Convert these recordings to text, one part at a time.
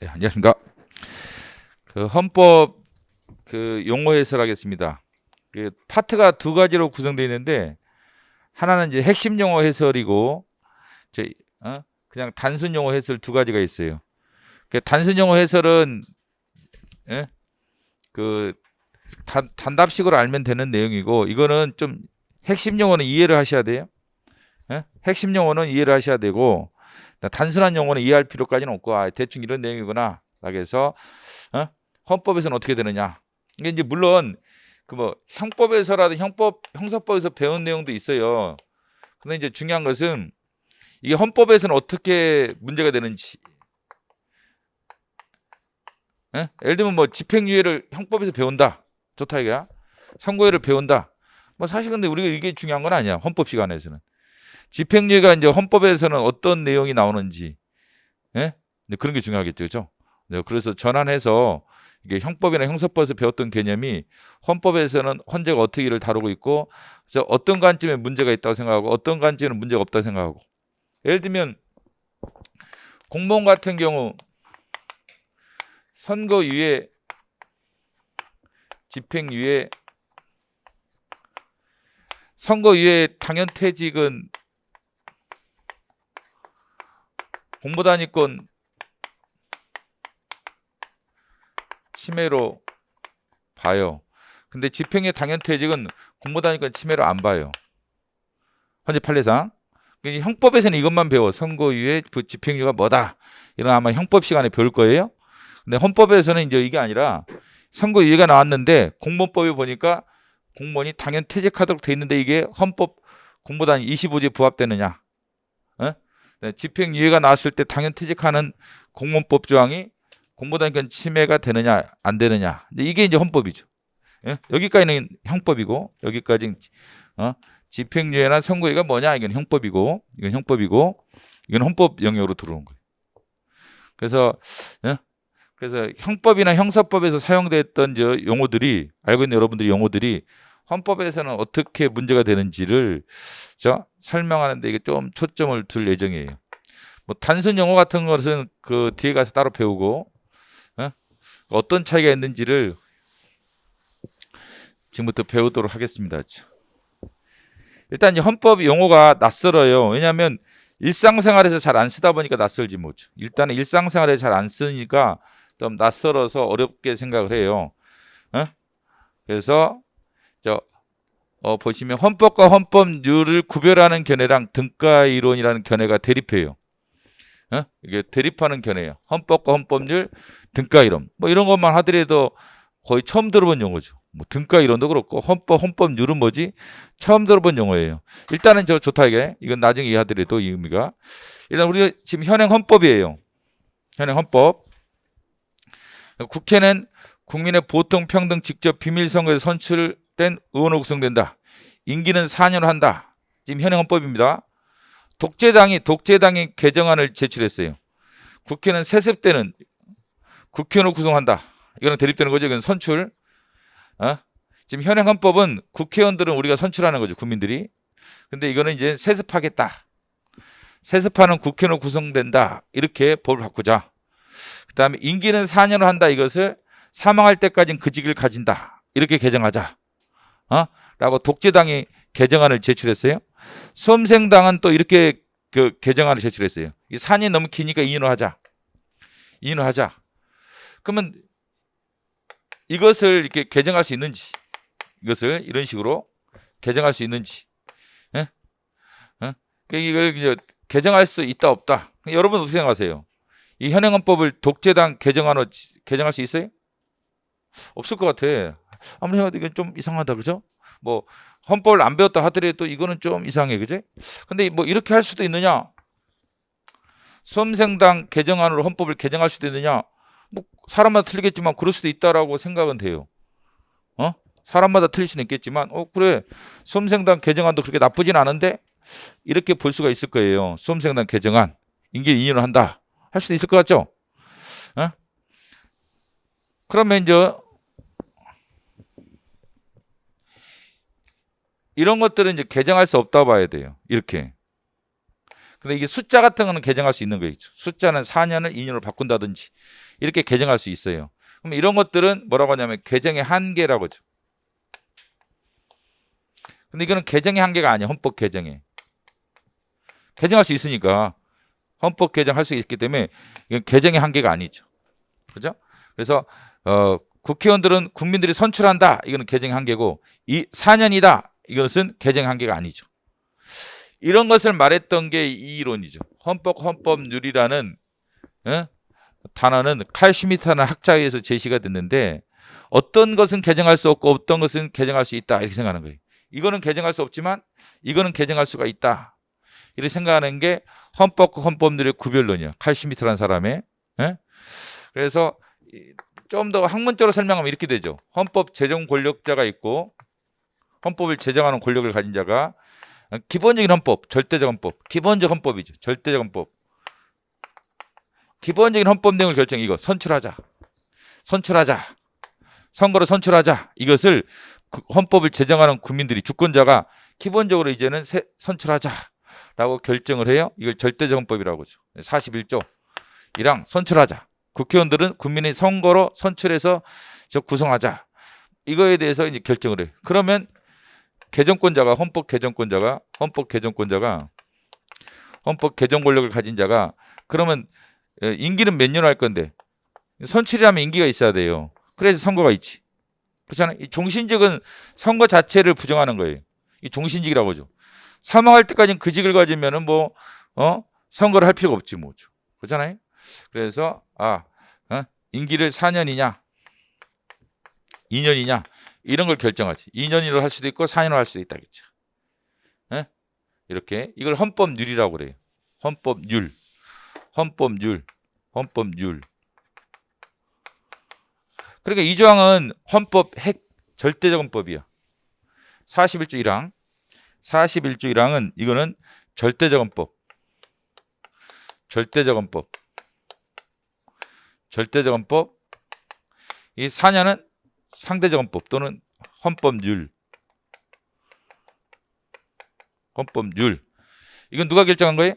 네, 안녕하십니까. 그 헌법 그 용어 해설하겠습니다. 그 파트가 두 가지로 구성되어 있는데 하나는 이제 핵심 용어 해설이고 저 그냥 단순 용어 해설 두 가지가 있어요. 그 단순 용어 해설은 예? 그 단답식으로 알면 되는 내용이고 이거는 좀 핵심 용어는 이해를 하셔야 돼요. 예? 핵심 용어는 이해를 하셔야 되고 단순한 용어는 이해할 필요까지는 없고 대충 이런 내용이구나. 그래서 헌법에서는 어떻게 되느냐. 이게 이제 물론 그 뭐 형법에서라도 형사법에서 배운 내용도 있어요. 근데 이제 중요한 것은 이게 헌법에서는 어떻게 문제가 되는지. 예를 들면 뭐 집행유예를 형법에서 배운다. 좋다 이거야. 선고유예를 배운다. 뭐 사실 근데 우리가 이게 중요한 건 아니야. 헌법 시간에서는. 집행유예가 이제 헌법에서는 어떤 내용이 나오는지. 예? 근데 그런 게 중요하겠죠. 그죠? 네, 그래서 전환해서 이게 형법이나 형사법에서 배웠던 개념이 헌법에서는 헌재가 어떻게 이를 다루고 있고 그래서 어떤 관점에 문제가 있다고 생각하고 어떤 관점에는 문제가 없다고 생각하고 예를 들면 공무원 같은 경우 선고유예, 집행유예, 선고유예 당연퇴직은 공무단위권 침해로 봐요. 근데 집행유예 당연퇴직은 공무단위권 침해로 안 봐요. 헌재 판례상. 형법에서는 이것만 배워. 선고유예, 집행유예가 뭐다. 이런 아마 형법 시간에 배울 거예요. 근데 헌법에서는 이제 이게 아니라 선고유예가 나왔는데 공무원법에 보니까 공무원이 당연 퇴직하도록 돼 있는데 이게 헌법 공무단 25조에 부합되느냐? 어? 네, 집행유예가 나왔을 때 당연 퇴직하는 공무원법 조항이 공무단권 침해가 되느냐 안 되느냐? 이게 이제 헌법이죠. 예? 여기까지는 형법이고 여기까지 집행유예나 선고유예가 뭐냐? 이건 형법이고 이건 헌법 영역으로 들어오는 거예요. 그래서 예? 그래서 형법이나 형사법에서 사용됐던 저 용어들이 알고 있는 여러분들이 용어들이 헌법에서는 어떻게 문제가 되는지를 설명하는데 이게 좀 초점을 둘 예정이에요. 뭐 단순 용어 같은 것은 그 뒤에 가서 따로 배우고 어떤 차이가 있는지를 지금부터 배우도록 하겠습니다. 일단 헌법 용어가 낯설어요. 왜냐하면 일상생활에서 잘 안 쓰다 보니까 낯설지 뭐죠. 일단은 일상생활에 잘 안 쓰니까 좀 낯설어서 어렵게 생각을 해요. 그래서 보시면 헌법과 헌법률을 구별하는 견해랑 등가이론이라는 견해가 대립해요. 이게 대립하는 견해예요. 헌법과 헌법률, 등가이론. 뭐 이런 것만 하더라도 거의 처음 들어본 용어죠. 뭐 등가이론도 그렇고 헌법률은 뭐지? 처음 들어본 용어예요. 일단은 좋다 이게. 이건 나중에 이해하더라도 이 의미가. 일단 우리가 지금 현행 헌법이에요. 현행 헌법. 국회는 국민의 보통 평등 직접 비밀선거에서 선출된 의원으로 구성된다. 임기는 4년 한다. 지금 현행 헌법입니다. 독재당이 개정안을 제출했어요. 국회는 세습 때는 국회의원을 구성한다. 이거는 대립되는 거죠. 이건 선출. 지금 현행 헌법은 국회의원들은 우리가 선출하는 거죠. 국민들이. 근데 이거는 이제 세습하겠다. 세습하는 국회의원으로 구성된다. 이렇게 법을 바꾸자. 그 다음에 임기는 4년을 한다. 이것을 사망할 때까지는 그 직을 가진다. 이렇게 개정하자. 라고 독재당이 개정안을 제출했어요. 수험생당은 또 이렇게 그 개정안을 제출했어요. 이 4년 너무 기니까 2년을 하자. 2년을 하자. 그러면 이것을 이렇게 개정할 수 있는지, 이것을 이런 식으로 개정할 수 있는지, 이걸 이제 개정할 수 있다 없다. 여러분 어떻게 생각하세요? 이 현행헌법을 독재당 개정안으로 개정할 수 있어요? 없을 것 같아. 아무리 생각해도 이건 좀 이상하다, 그죠? 뭐 헌법을 안 배웠다 하더라도 이거는 좀 이상해, 그지? 근데 뭐 이렇게 할 수도 있느냐? 수험생당 개정안으로 헌법을 개정할 수도 있느냐? 뭐 사람마다 틀리겠지만 그럴 수도 있다라고 생각은 돼요. 사람마다 틀릴 수는 있겠지만, 그래 수험생당 개정안도 그렇게 나쁘진 않은데 이렇게 볼 수가 있을 거예요. 수험생당 개정안 임기 2년을 한다 할 수도 있을 것 같죠? 그러면 이제 이런 것들은 이제 개정할 수 없다고 봐야 돼요. 이렇게. 근데 이게 숫자 같은 거는 개정할 수 있는 거겠죠. 숫자는 4년을 2년으로 바꾼다든지 이렇게 개정할 수 있어요. 그럼 이런 것들은 뭐라고 하냐면 개정의 한계라고 하죠. 근데 이거는 개정의 한계가 아니에요. 헌법 개정에. 개정할 수 있으니까 헌법 개정할 수 있기 때문에 이건 개정의 한계가 아니죠. 그죠? 그래서 국회의원들은 국민들이 선출한다. 이거는 개정의 한계고 이 4년이다. 이것은 개정의 한계가 아니죠. 이런 것을 말했던 게 이 이론이죠. 헌법률이라는 단어는 칼 슈미트라는 학자에 의해서 제시가 됐는데 어떤 것은 개정할 수 없고 어떤 것은 개정할 수 있다. 이렇게 생각하는 거예요. 이거는 개정할 수 없지만 이거는 개정할 수가 있다. 이렇게 생각하는 게 헌법과 헌법률의 구별론이야. 칼 슈미트라는 사람의. 그래서 좀 더 학문적으로 설명하면 이렇게 되죠. 헌법 제정 권력자가 있고 헌법을 제정하는 권력을 가진 자가 기본적인 헌법, 절대적 헌법, 기본적 헌법이죠. 절대적 헌법. 기본적인 헌법 내용을 결정 이거 선출하자. 선거로 선출하자. 이것을 헌법을 제정하는 국민들이 주권자가 기본적으로 이제는 선출하자라고 결정을 해요. 이걸 절대적 헌법이라고 하죠. 41조 1항 선출하자. 국회의원들은 국민의 선거로 선출해서 구성하자. 이거에 대해서 이제 결정을 해요. 그러면 개정권자가 헌법 개정 권력을 가진 자가 그러면 임기는 몇 년 할 건데 선출이라면 임기가 있어야 돼요. 그래서 선거가 있지. 그렇잖아요. 이 종신직은 선거 자체를 부정하는 거예요. 이 종신직이라고 하죠. 사망할 때까지는 그 직을 가지면은 선거를 할 필요가 없지 뭐죠. 그렇잖아요. 그래서 임기를 4년이냐 2년이냐 이런 걸 결정하지. 2년으로 할 수도 있고 4년으로 할 수도 있다겠죠. 이렇게 이걸 헌법률이라고 그래요. 헌법률. 그러니까 이 조항은 헌법 핵 절대적 헌법이야. 41조 1항. 41조 1항은 이거는 절대적 헌법. 이 4년은 상대적 헌법 또는 헌법률. 이건 누가 결정한 거예요?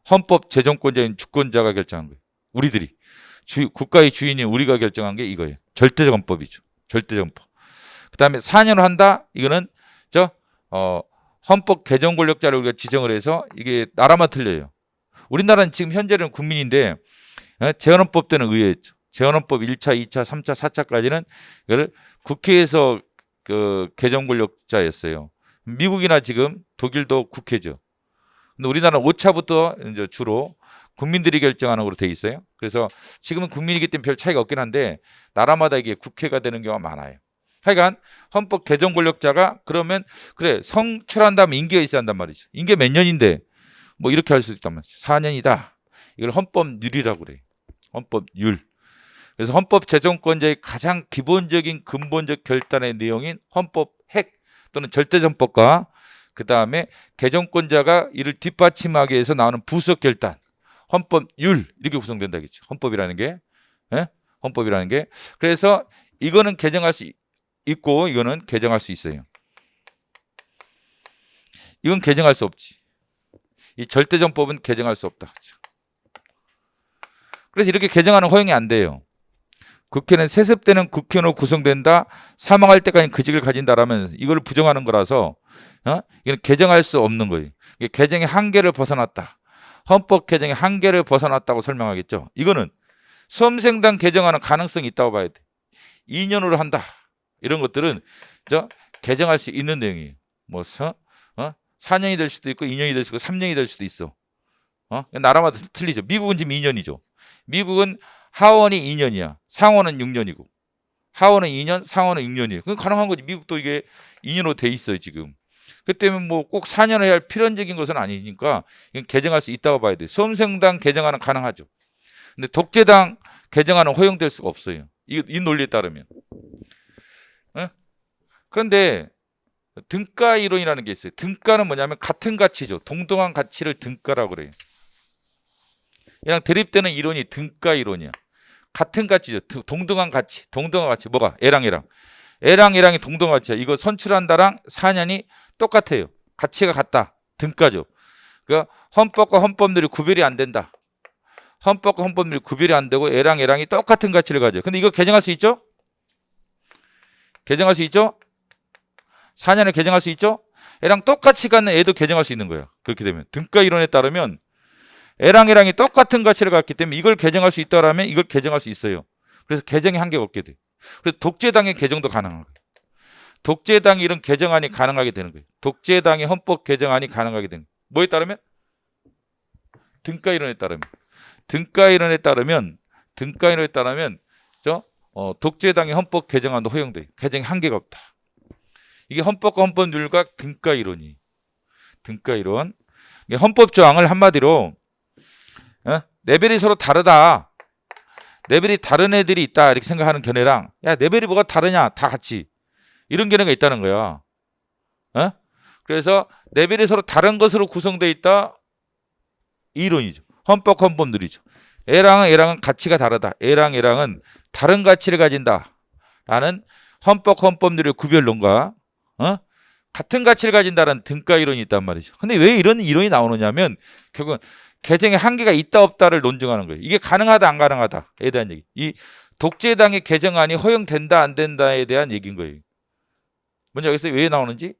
헌법 제정권자인 주권자가 결정한 거예요. 우리들이. 국가의 주인인 우리가 결정한 게 이거예요. 절대적 헌법이죠. 절대적 헌법. 그 다음에 4년을 한다? 이거는 헌법 개정 권력자를 우리가 지정을 해서 이게 나라만 틀려요. 우리나라는 지금 현재는 국민인데 재헌헌법 때는 의회였죠. 재헌헌법 1차, 2차, 3차, 4차까지는 이걸 국회에서 개정 권력자였어요. 미국이나 지금 독일도 국회죠. 근데 우리나라는 5차부터 이제 주로 국민들이 결정하는 걸로 돼 있어요. 그래서 지금은 국민이기 때문에 별 차이가 없긴 한데 나라마다 이게 국회가 되는 경우가 많아요. 하여간 헌법 개정 권력자가 그러면 그래 선출한 다음에 임기가 있어야 한단 말이죠. 임기가 몇 년인데 뭐 이렇게 할 수 있단 말이죠. 4년이다. 이걸 헌법률이라고 그래요. 헌법률. 그래서 헌법 제정권자의 가장 기본적인 근본적 결단의 내용인 헌법 핵 또는 절대적 헌법과 그 다음에 개정권자가 이를 뒷받침하기 위해서 나오는 부수적 결단 헌법률 이렇게 구성된다겠죠. 헌법이라는 게. 헌법이라는 게. 그래서 이거는 개정할 수 있고 이거는 개정할 수 있어요. 이건 개정할 수 없지. 이 절대정법은 개정할 수 없다. 그래서 이렇게 개정하는 허용이 안 돼요. 국회는 세습되는 국회의원으로 구성된다. 사망할 때까지 그 직을 가진다라면 이걸 부정하는 거라서 이건 개정할 수 없는 거예요. 개정의 한계를 벗어났다. 헌법 개정의 한계를 벗어났다고 설명하겠죠. 이거는 수험생당 개정하는 가능성이 있다고 봐야 돼. 2년으로 한다. 이런 것들은 개정할 수 있는 내용이에요. 4년이 될 수도 있고 2년이 될 수도 있고 3년이 될 수도 있어. 나라마다 틀리죠. 미국은 지금 2년이죠. 미국은 하원이 2년이야. 상원은 6년이고. 하원은 2년, 상원은 6년이에요. 그건 가능한 거지. 미국도 이게 2년으로 돼 있어요, 지금. 그 때문에 뭐 꼭 4년을 해야 할 필연적인 것은 아니니까 이건 개정할 수 있다고 봐야 돼요. 수험생당 개정하는 가능하죠. 근데 독재당 개정하는 허용될 수가 없어요. 이 논리에 따르면. 그런데 등가 이론이라는 게 있어요. 등가는 뭐냐면 같은 가치죠. 동등한 가치를 등가라고 그래요. 그냥 대립되는 이론이 등가 이론이야. 같은 가치죠. 동등한 가치. 동등한 가치. 뭐가? A랑 A랑. A랑 A랑이 동등한 가치야. 이거 선출한다랑 4년이 똑같아요. 가치가 같다. 등가죠. 그러니까 헌법과 헌법률이 구별이 안 된다. 헌법과 헌법률이 구별이 안 되고 A랑이 똑같은 가치를 가져. 근데 이거 개정할 수 있죠? 개정할 수 있죠? 4년에 개정할 수 있죠? A랑 똑같이 갖는 A도 개정할 수 있는 거예요. 그렇게 되면 등가 이론에 따르면 A랑이 똑같은 가치를 갖기 때문에 이걸 개정할 수 있다라면 이걸 개정할 수 있어요. 그래서 개정의 한계가 없게 돼. 그래서 독재당의 개정도 가능한 거예요. 독재당이 이런 개정안이 가능하게 되는 거예요. 독재당의 헌법 개정안이 가능하게 되는 거예요. 뭐에 따르면? 등가 이론에 따르면. 등가 이론에 따르면 독재당의 헌법 개정안도 허용돼. 개정의 한계가 없다. 이게 헌법과 헌법률과 등가 이론이. 등가 이론. 헌법 조항을 한마디로 레벨이 서로 다르다. 레벨이 다른 애들이 있다 이렇게 생각하는 견해랑 야 레벨이 뭐가 다르냐 다 같이 이런 견해가 있다는 거야. 그래서 레벨이 서로 다른 것으로 구성되어 있다 이 이론이죠. 헌법 헌법률이죠. A랑은 가치가 다르다. A랑은 다른 가치를 가진다 라는 헌법 헌법률의 구별론과 같은 가치를 가진다는 등가 이론이 있단 말이죠. 근데 왜 이런 이론이 나오느냐면 결국은 개정의 한계가 있다 없다를 논증하는 거예요. 이게 가능하다 안 가능하다에 대한 얘기. 이 독재당의 개정안이 허용된다 안 된다에 대한 얘기인 거예요. 뭔지 알겠어요? 왜 나오는지?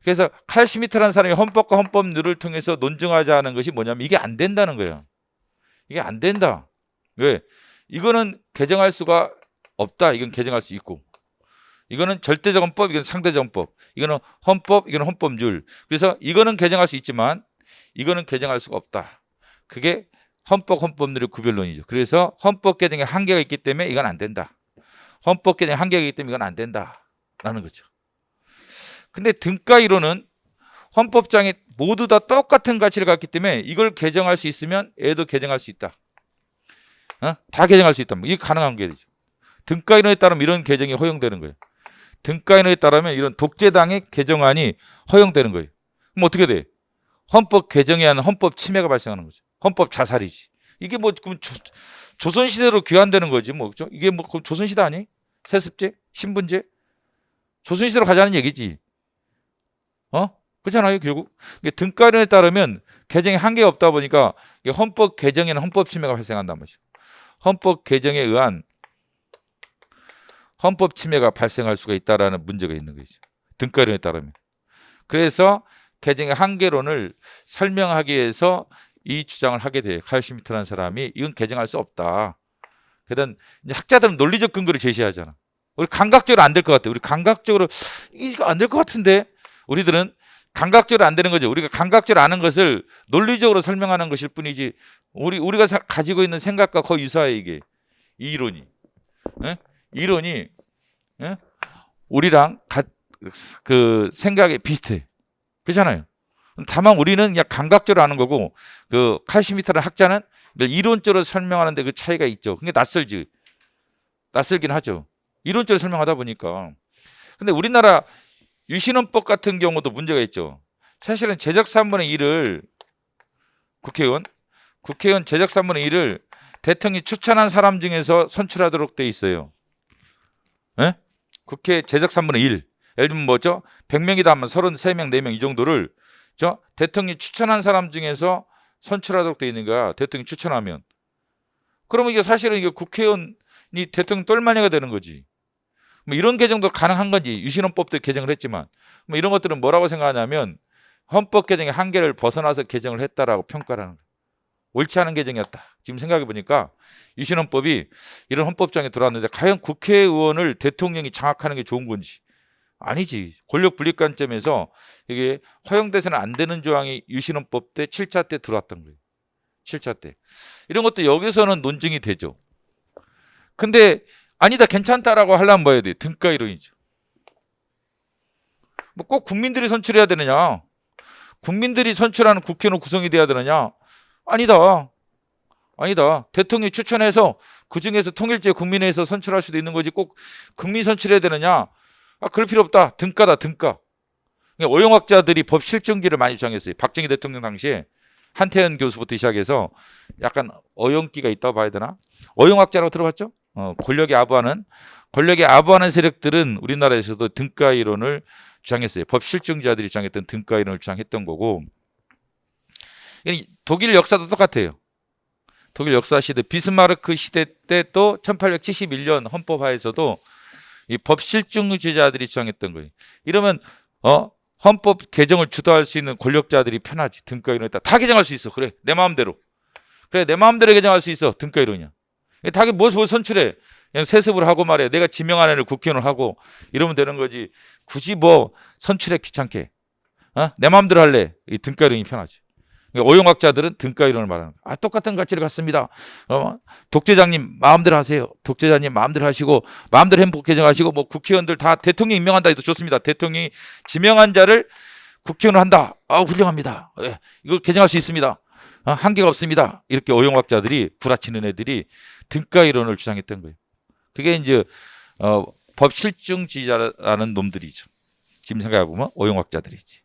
그래서 칼 슈미트라는 사람이 헌법과 헌법률을 통해서 논증하자는 것이 뭐냐면 이게 안 된다는 거예요. 이게 안 된다. 왜? 이거는 개정할 수가 없다. 이건 개정할 수 있고. 이거는 절대적 헌법, 이건 상대적 헌법. 이거는 헌법, 이거는 헌법률. 그래서 이거는 개정할 수 있지만 이거는 개정할 수가 없다. 그게 헌법, 헌법률의 구별론이죠. 그래서 헌법 개정에 한계가 있기 때문에 이건 안 된다. 헌법 개정에 한계가 있기 때문에 이건 안 된다라는 거죠. 근데 등가 이론은 헌법장에 모두 다 똑같은 가치를 갖기 때문에 이걸 개정할 수 있으면 애도 개정할 수 있다. 다 개정할 수 있다. 이게 가능한 게 되죠. 등가 이론에 따르면 이런 개정이 허용되는 거예요. 등가 이론에 따르면 이런 독재당의 개정안이 허용되는 거예요. 그럼 어떻게 돼? 헌법 개정에 의한 헌법 침해가 발생하는 거죠. 헌법 자살이지. 이게 뭐 그럼 조선시대로 귀환되는 거지 뭐 그죠? 이게 뭐 조선시대 아니? 세습제, 신분제, 조선시대로 가자는 얘기지. 그렇잖아요. 결국 등가론에 따르면 개정에 한계가 없다 보니까 헌법 개정에는 헌법 침해가 발생한단 말이죠. 헌법 개정에 의한 헌법 침해가 발생할 수가 있다라는 문제가 있는 거죠. 등가론에 따르면. 그래서 개정의 한계론을 설명하기 위해서 이 주장을 하게 돼요. 칼 슈미트라는 사람이 이건 개정할 수 없다. 그러던 학자들은 논리적 근거를 제시하잖아. 우리 감각적으로 안 될 것 같아. 우리 감각적으로 이거 안 될 것 같은데 우리들은 감각적으로 안 되는 거죠. 우리가 감각적으로 아는 것을 논리적으로 설명하는 것일 뿐이지 우리가 가지고 있는 생각과 거의 유사해 이게. 이 이론이. 이론이 우리랑 그 생각이 비슷해. 그렇잖아요. 다만 우리는 그냥 감각적으로 아는 거고 그 칼 슈미트라는 학자는 이론적으로 설명하는데 그 차이가 있죠. 그게 낯설긴 하죠. 이론적으로 설명하다 보니까. 근데 우리나라 유신헌법 같은 경우도 문제가 있죠. 사실은 제적 3분의 1을 국회의원 제적 3분의 1을 대통령이 추천한 사람 중에서 선출하도록 돼 있어요. 국회 제적 3분의 1. 예를 들면 뭐죠? 100명이다 하면 33명, 4명 이 정도를 대통령이 추천한 사람 중에서 선출하도록 돼 있는 거야. 대통령이 추천하면. 그러면 이게 사실은 이게 국회의원이 대통령 똘마니가 되는 거지. 뭐 이런 개정도 가능한 건지 유신헌법도 개정을 했지만 뭐 이런 것들은 뭐라고 생각하냐면 헌법 개정의 한계를 벗어나서 개정을 했다라고 평가를 하는 거예요. 옳지 않은 개정이었다. 지금 생각해 보니까 유신헌법이 이런 헌법장에 들어왔는데 과연 국회의원을 대통령이 장악하는 게 좋은 건지 아니지. 권력 분립 관점에서 이게 허용돼서는 안 되는 조항이 유신헌법 때 7차 때 들어왔던 거예요. 7차 때. 이런 것도 여기서는 논증이 되죠. 근데 아니다 괜찮다라고 하려면 뭐 해야 돼? 등가 이론이죠. 뭐 꼭 국민들이 선출해야 되느냐? 국민들이 선출하는 국회는 구성이 돼야 되느냐? 아니다. 대통령이 추천해서 그중에서 통일제 국민회에서 선출할 수도 있는 거지 꼭 국민 선출해야 되느냐? 그럴 필요 없다. 등가다 등가. 어용학자들이 법 실정기를 많이 주장했어요. 박정희 대통령 당시에 한태현 교수부터 시작해서 약간 어용기가 있다고 봐야 되나? 어용학자라고 들어봤죠? 권력에 아부하는 세력들은 우리나라에서도 등가 이론을 주장했어요. 법 실증자들이 주장했던 등가 이론을 주장했던 거고 독일 역사도 똑같아요. 독일 역사 시대 비스마르크 시대 때 또 1871년 헌법하에서도 이 법실중주의자들이 주장했던 거예요. 이러면 헌법 개정을 주도할 수 있는 권력자들이 편하지. 등가 이론에다 다 개정할 수 있어. 그래 내 마음대로. 그래 내 마음대로 개정할 수 있어. 등가 이론이야. 다 뭘 선출해. 그냥 세습을 하고 말이야. 내가 지명한 애를 국회의원을 하고 이러면 되는 거지. 굳이 뭐 선출해 귀찮게. 내 마음대로 할래. 이 등가 이론이 편하지. 오용학자들은 등가 이론을 말하는 거야. 똑같은 가치를 갖습니다. 독재자님 마음대로 하세요. 독재자님 마음대로 하시고 마음대로 헌법 개정하시고 뭐 국회의원들 다 대통령 임명한다 해도 좋습니다. 대통령이 지명한 자를 국회의원을 한다. 훌륭합니다. 이거 개정할 수 있습니다. 한계가 없습니다. 이렇게 오용학자들이 구라치는 애들이 등가 이론을 주장했던 거예요. 그게 이제 법실중주의자라는 놈들이죠. 지금 생각해보면 오용학자들이지.